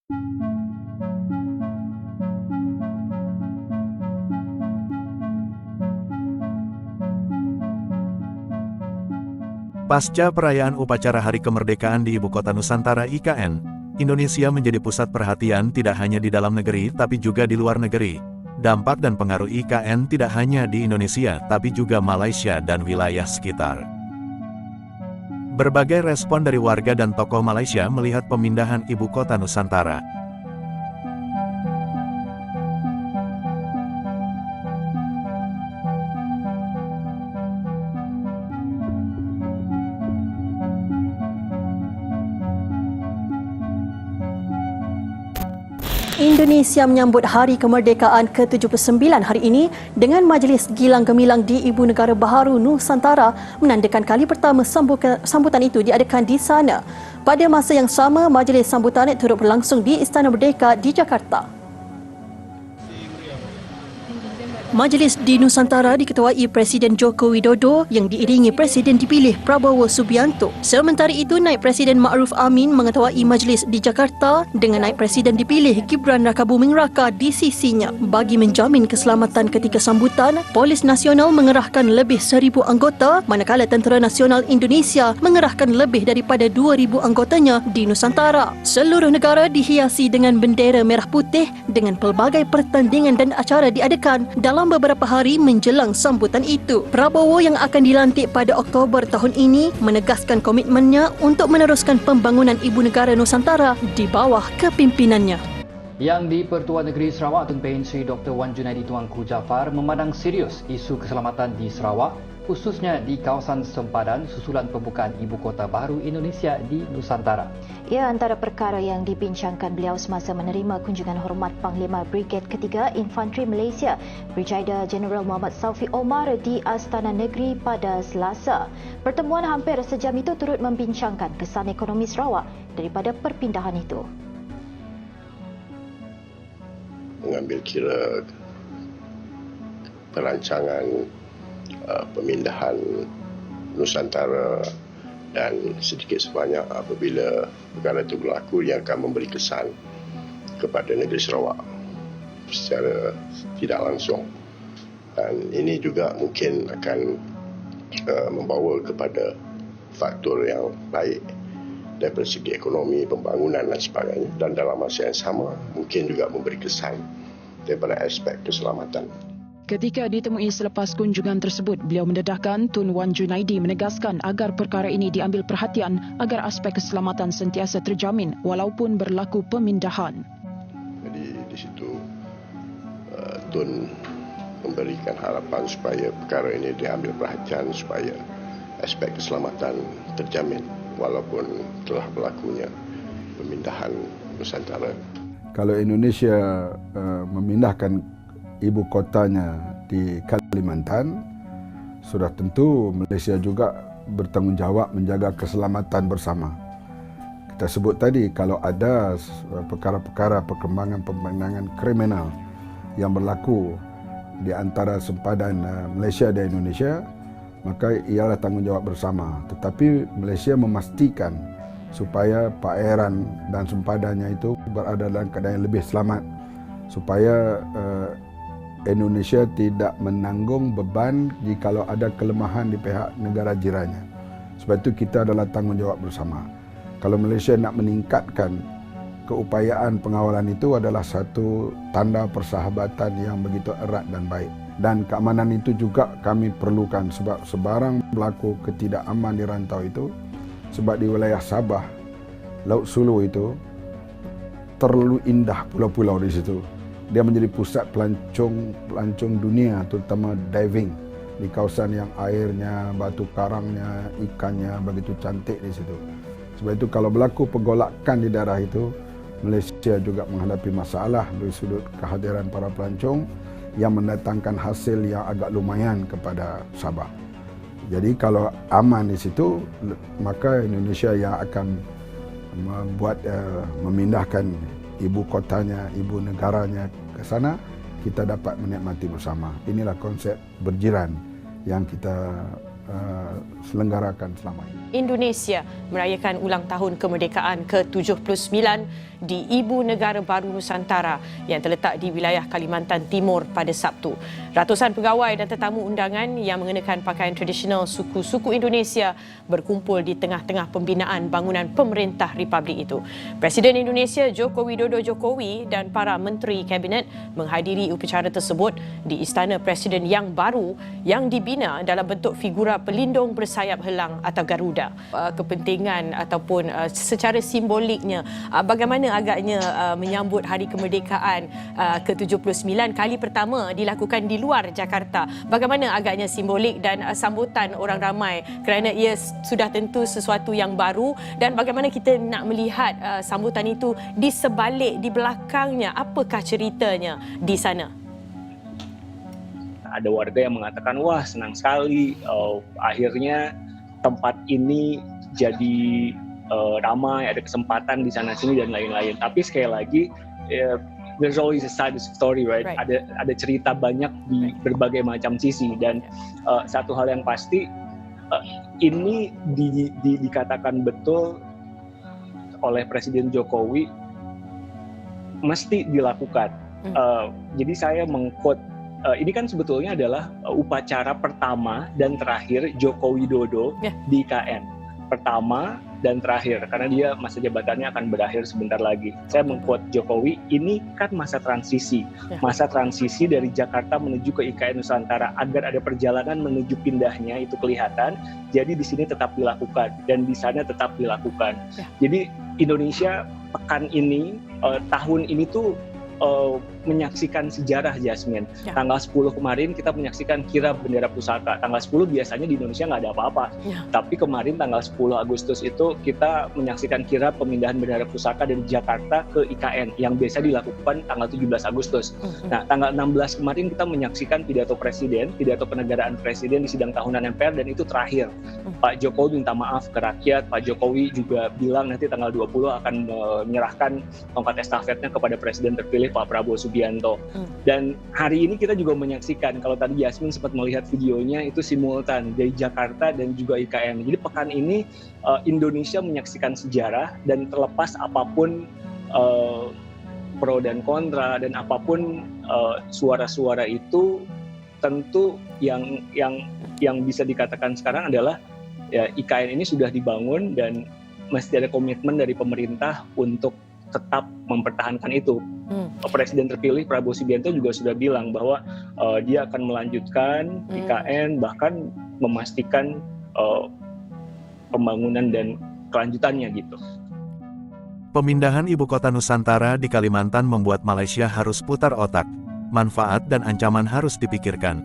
Pasca perayaan upacara Hari Kemerdekaan di Ibu Kota Nusantara IKN, Indonesia menjadi pusat perhatian tidak hanya di dalam negeri tapi juga di luar negeri. Dampak dan pengaruh IKN tidak hanya di Indonesia tapi juga Malaysia dan wilayah sekitar. Berbagai respon dari warga dan tokoh Malaysia melihat pemindahan Ibu Kota Nusantara. Indonesia menyambut Hari Kemerdekaan ke-79 hari ini dengan majlis gilang gemilang di Ibu Negara Baharu Nusantara menandakan kali pertama sambutan itu diadakan di sana. Pada masa yang sama, majlis sambutan turut berlangsung di Istana Merdeka di Jakarta. Majlis di Nusantara diketuai Presiden Joko Widodo yang diiringi Presiden dipilih Prabowo Subianto. Sementara itu, Naib Presiden Ma'ruf Amin mengetuai majlis di Jakarta dengan Naib Presiden dipilih Gibran Rakabuming Raka di sisinya. Bagi menjamin keselamatan ketika sambutan, Polis Nasional mengerahkan lebih 1,000 anggota, manakala Tentera Nasional Indonesia mengerahkan lebih daripada 2,000 anggotanya di Nusantara. Seluruh negara dihiasi dengan bendera merah putih dengan pelbagai pertandingan dan acara diadakan dalam beberapa hari menjelang sambutan itu. Prabowo yang akan dilantik pada Oktober tahun ini menegaskan komitmennya untuk meneruskan pembangunan Ibu Negara Nusantara di bawah kepimpinannya. Yang di Pertuan Negeri Sarawak, Tun Pehin Sri Dr. Wan Junaidi Tuanku Jaafar memandang serius isu keselamatan di Sarawak, khususnya di kawasan sempadan susulan pembukaan Ibu Kota Baru Indonesia di Nusantara. Ia antara perkara yang dibincangkan beliau semasa menerima kunjungan hormat Panglima Brigad Ketiga Infanteri Malaysia, Brigadier Jeneral Muhammad Saufi Omar di Astana Negeri pada Selasa. Pertemuan hampir sejam itu turut membincangkan kesan ekonomi Sarawak daripada perpindahan itu. Mengambil kira perancangan pemindahan Nusantara dan sedikit sebanyak apabila perkara itu berlaku yang akan memberi kesan kepada negeri Sarawak secara tidak langsung, dan ini juga mungkin akan membawa kepada faktor yang baik daripada segi ekonomi, pembangunan dan sebagainya, dan dalam masa yang sama mungkin juga memberi kesan daripada aspek keselamatan. Ketika ditemui selepas kunjungan tersebut, beliau mendedahkan Tun Wan Junaidi menegaskan agar perkara ini diambil perhatian agar aspek keselamatan sentiasa terjamin walaupun berlaku pemindahan. Jadi di situ Tun memberikan harapan supaya perkara ini diambil perhatian supaya aspek keselamatan terjamin walaupun telah berlakunya pemindahan Nusantara. Kalau Indonesia memindahkan ibu kotanya di Kalimantan, sudah tentu Malaysia juga bertanggungjawab menjaga keselamatan bersama. Kita sebut tadi, kalau ada perkara-perkara perkembangan kriminal yang berlaku di antara sempadan Malaysia dan Indonesia, maka ialah tanggungjawab bersama. Tetapi Malaysia memastikan supaya perairan dan sempadannya itu berada dalam keadaan yang lebih selamat, supaya Indonesia tidak menanggung beban jikalau ada kelemahan di pihak negara jirannya. Sebab itu kita adalah tanggungjawab bersama. Kalau Malaysia nak meningkatkan keupayaan pengawalan itu adalah satu tanda persahabatan yang begitu erat dan baik. Dan keamanan itu juga kami perlukan sebab sebarang berlaku ketidakaman di rantau itu, sebab di wilayah Sabah, Laut Sulu itu terlalu indah pulau-pulau di situ. Dia menjadi pusat pelancong dunia, terutama diving di kawasan yang airnya, batu karangnya, ikannya begitu cantik di situ. Sebab itu kalau berlaku pergolakan di daerah itu, Malaysia juga menghadapi masalah dari sudut kehadiran para pelancong yang mendatangkan hasil yang agak lumayan kepada Sabah. Jadi kalau aman di situ, maka Indonesia yang akan memindahkan ibu kotanya, ibu negaranya ke sana, kita dapat menikmati bersama. Inilah konsep berjiran yang kita selenggarakan selama ini. Indonesia merayakan ulang tahun kemerdekaan ke-79 di Ibu Negara Baru Nusantara yang terletak di wilayah Kalimantan Timur pada Sabtu. Ratusan pegawai dan tetamu undangan yang mengenakan pakaian tradisional suku-suku Indonesia berkumpul di tengah-tengah pembinaan bangunan pemerintah Republik itu. Presiden Indonesia Joko Widodo Jokowi dan para menteri kabinet menghadiri upacara tersebut di Istana Presiden yang baru yang dibina dalam bentuk figura pelindung bersayap helang atau Garuda. Kepentingan ataupun secara simboliknya, bagaimana agaknya menyambut Hari Kemerdekaan ke-79 kali pertama dilakukan di luar Jakarta? Bagaimana agaknya simbolik dan sambutan orang ramai kerana ia sudah tentu sesuatu yang baru, dan bagaimana kita nak melihat sambutan itu di sebalik, di belakangnya, apakah ceritanya di sana? Ada warga yang mengatakan, wah senang sekali, akhirnya tempat ini jadi ramai, ada kesempatan di sana sini dan lain-lain. Tapi sekali lagi, there's always a side story, right? Ada cerita banyak di berbagai macam sisi, dan satu hal yang pasti, ini dikatakan betul oleh Presiden Jokowi mesti dilakukan. Jadi saya meng-quote, ini kan sebetulnya adalah upacara pertama dan terakhir Joko Widodo di IKN. Pertama dan terakhir, karena dia masa jabatannya akan berakhir sebentar lagi. Saya meng-quote Jokowi, ini kan masa transisi. Masa transisi dari Jakarta menuju ke IKN Nusantara, agar ada perjalanan menuju pindahnya itu kelihatan. Jadi di sini tetap dilakukan dan di sana tetap dilakukan. Jadi Indonesia pekan ini, tahun ini tuh menyaksikan sejarah, Jasmine. Tanggal 10 kemarin kita menyaksikan kirap bendera pusaka. Tanggal 10 biasanya di Indonesia nggak ada apa-apa. Tapi kemarin tanggal 10 Agustus itu kita menyaksikan kirap pemindahan bendera pusaka dari Jakarta ke IKN yang biasa dilakukan tanggal 17 Agustus. Nah, tanggal 16 kemarin kita menyaksikan pidato presiden, pidato penegaraan presiden di sidang tahunan MPR, dan itu terakhir. Pak Jokowi minta maaf ke rakyat. Pak Jokowi juga bilang nanti tanggal 20 akan menyerahkan tongkat estafetnya kepada presiden terpilih Pak Prabowo Subianto. Dan hari ini kita juga menyaksikan, kalau tadi Yasmin sempat melihat videonya, itu simultan dari Jakarta dan juga IKN. Jadi pekan ini Indonesia menyaksikan sejarah, dan terlepas apapun pro dan kontra dan apapun suara-suara itu, tentu yang bisa dikatakan sekarang adalah ya, IKN ini sudah dibangun dan mesti ada komitmen dari pemerintah untuk tetap mempertahankan itu. Presiden terpilih Prabowo Subianto juga sudah bilang bahwa dia akan melanjutkan IKN, bahkan memastikan pembangunan dan kelanjutannya gitu. Pemindahan ibu kota Nusantara di Kalimantan membuat Malaysia harus putar otak. Manfaat dan ancaman harus dipikirkan.